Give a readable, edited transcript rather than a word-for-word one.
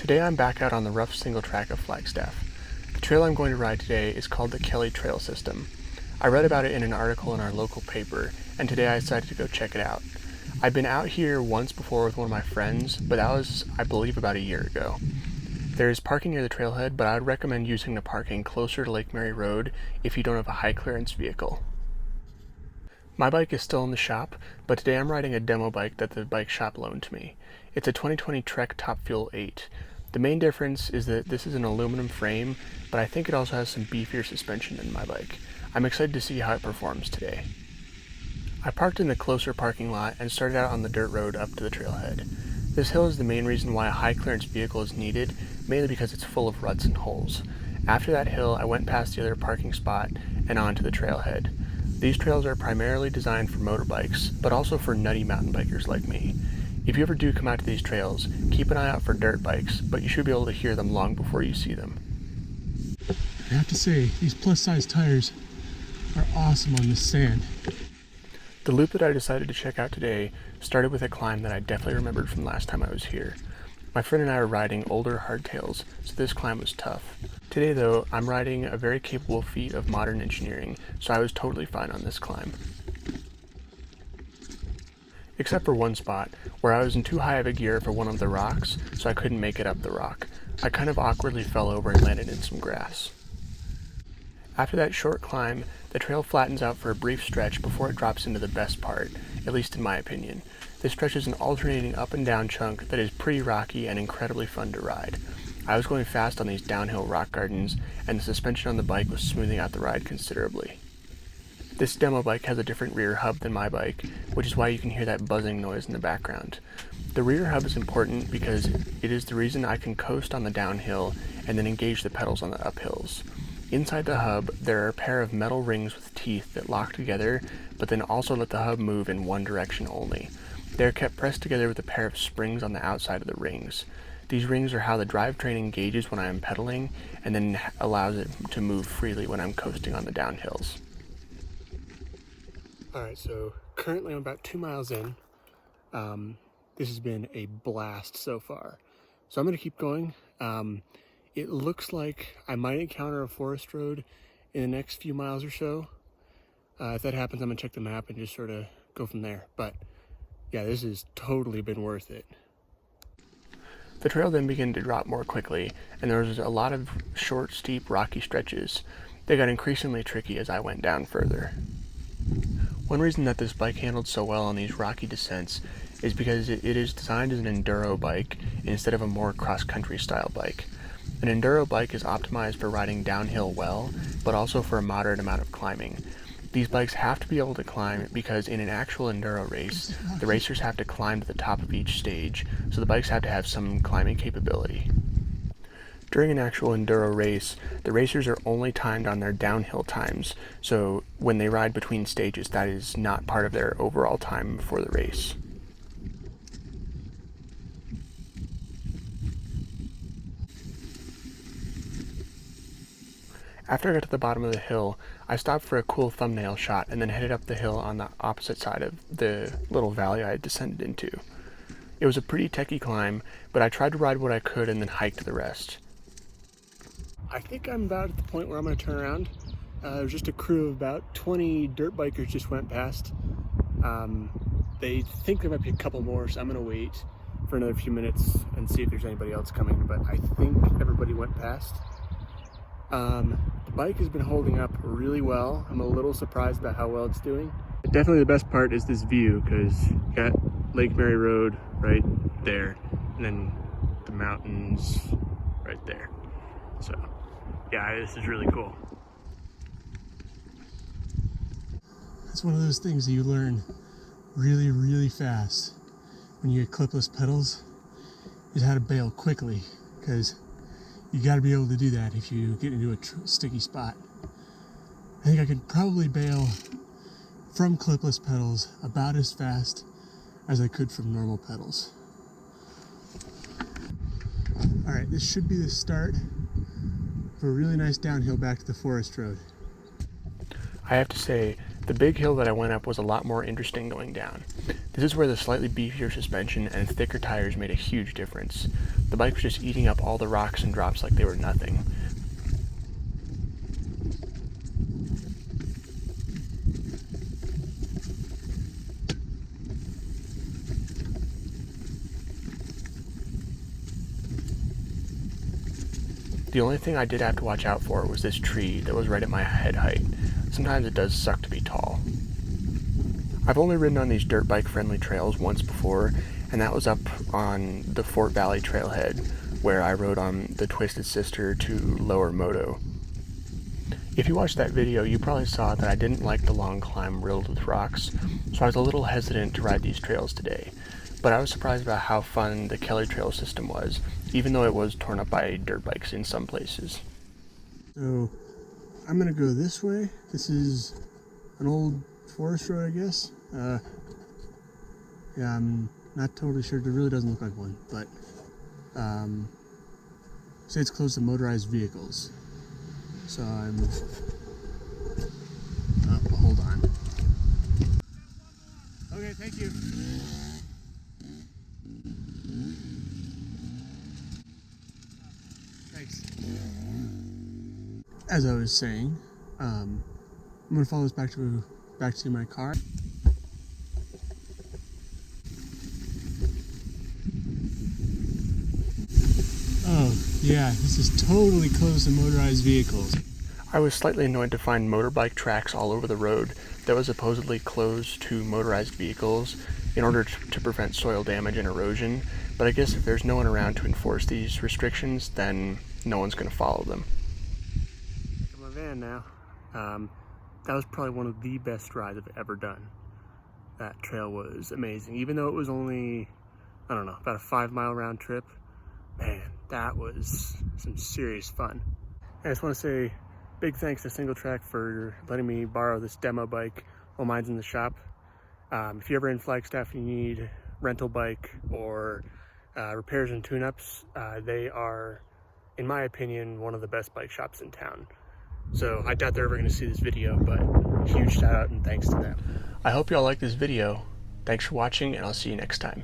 Today I'm back out on the rough single track of Flagstaff. The trail I'm going to ride today is called the Kelly Trail System. I read about it in an article in our local paper, and today I decided to go check it out. I've been out here once before with one of my friends, but that was, I believe, about a year ago. There is parking near the trailhead, but I would recommend using the parking closer to Lake Mary Road if you don't have a high clearance vehicle. My bike is still in the shop, but today I'm riding a demo bike that the bike shop loaned to me. It's a 2020 Trek Top Fuel 8. The main difference is that this is an aluminum frame, but I think it also has some beefier suspension than my bike. I'm excited to see how it performs today. I parked in the closer parking lot and started out on the dirt road up to the trailhead. This hill is the main reason why a high clearance vehicle is needed, mainly because it's full of ruts and holes. After that hill, I went past the other parking spot and onto the trailhead. These trails are primarily designed for motorbikes, but also for nutty mountain bikers like me. If you ever do come out to these trails, keep an eye out for dirt bikes, but you should be able to hear them long before you see them. I have to say, these plus-size tires are awesome on this sand. The loop that I decided to check out today started with a climb that I definitely remembered from last time I was here. My friend and I are riding older hardtails, so this climb was tough. Today though, I'm riding a very capable feat of modern engineering, so I was totally fine on this climb. Except for one spot, where I was in too high of a gear for one of the rocks, so I couldn't make it up the rock. I kind of awkwardly fell over and landed in some grass. After that short climb, the trail flattens out for a brief stretch before it drops into the best part, at least in my opinion. This stretch is an alternating up and down chunk that is pretty rocky and incredibly fun to ride. I was going fast on these downhill rock gardens, and the suspension on the bike was smoothing out the ride considerably. This demo bike has a different rear hub than my bike, which is why you can hear that buzzing noise in the background. The rear hub is important because it is the reason I can coast on the downhill and then engage the pedals on the uphills. Inside the hub, there are a pair of metal rings with teeth that lock together, but then also let the hub move in one direction only. They are kept pressed together with a pair of springs on the outside of the rings. These rings are how the drivetrain engages when I am pedaling, and then allows it to move freely when I'm coasting on the downhills. Alright, so currently I'm about 2 miles in. This has been a blast so far. So I'm going to keep going. It looks like I might encounter a forest road in the next few miles or so. If that happens, I'm going to check the map and just sort of go from there. But yeah, this has totally been worth it. The trail then began to drop more quickly, and there was a lot of short, steep, rocky stretches. They got increasingly tricky as I went down further. One reason that this bike handled so well on these rocky descents is because it is designed as an enduro bike instead of a more cross-country style bike. An enduro bike is optimized for riding downhill well, but also for a moderate amount of climbing. These bikes have to be able to climb because in an actual enduro race, the racers have to climb to the top of each stage, so the bikes have to have some climbing capability. During an actual enduro race, the racers are only timed on their downhill times, so when they ride between stages, that is not part of their overall time for the race. After I got to the bottom of the hill, I stopped for a cool thumbnail shot and then headed up the hill on the opposite side of the little valley I had descended into. It was a pretty techie climb, but I tried to ride what I could and then hiked the rest. I think I'm about at the point where I'm going to turn around. There's just a crew of about 20 dirt bikers just went past. They think there might be a couple more, so I'm going to wait for another few minutes and see if there's anybody else coming, but I think everybody went past. The bike has been holding up really well. I'm a little surprised about how well it's doing. Definitely the best part is this view, because you got Lake Mary Road right there, and then the mountains right there. So yeah, this is really cool. It's one of those things that you learn really, really fast when you get clipless pedals, is how to bail quickly, because you got to be able to do that if you get into a sticky spot. I think I could probably bail from clipless pedals about as fast as I could from normal pedals. Alright, this should be the start for a really nice downhill back to the forest road. I have to say, the big hill that I went up was a lot more interesting going down. This is where the slightly beefier suspension and thicker tires made a huge difference. The bike was just eating up all the rocks and drops like they were nothing. The only thing I did have to watch out for was this tree that was right at my head height. Sometimes it does suck to be tall. I've only ridden on these dirt bike friendly trails once before, and that was up on the Fort Valley trailhead where I rode on the Twisted Sister to Lower Moto. If you watched that video, you probably saw that I didn't like the long climb riddled with rocks, so I was a little hesitant to ride these trails today. But I was surprised about how fun the Kelly Trail system was, even though it was torn up by dirt bikes in some places. So I'm gonna go this way. This is an old forest road, I guess. Yeah, I'm not totally sure. It really doesn't look like one, but say it's closed to motorized vehicles. So hold on. Okay, thank you. Thanks. As I was saying, I'm gonna follow this back to my car. Oh yeah, this is totally closed to motorized vehicles. I was slightly annoyed to find motorbike tracks all over the road that was supposedly closed to motorized vehicles in order to prevent soil damage and erosion, but I guess if there's no one around to enforce these restrictions, then no one's going to follow them. Back in my van now. That was probably one of the best rides I've ever done. That trail was amazing, even though it was only, I don't know, about a 5-mile round trip. Man, that was some serious fun. I just want to say big thanks to Single Track for letting me borrow this demo bike while mine's in the shop. If you're ever in Flagstaff and you need rental bike or repairs and tune-ups, they are, in my opinion, one of the best bike shops in town. So I doubt they're ever going to see this video, but huge shout out and thanks to them. I hope y'all like this video. Thanks for watching, and I'll see you next time.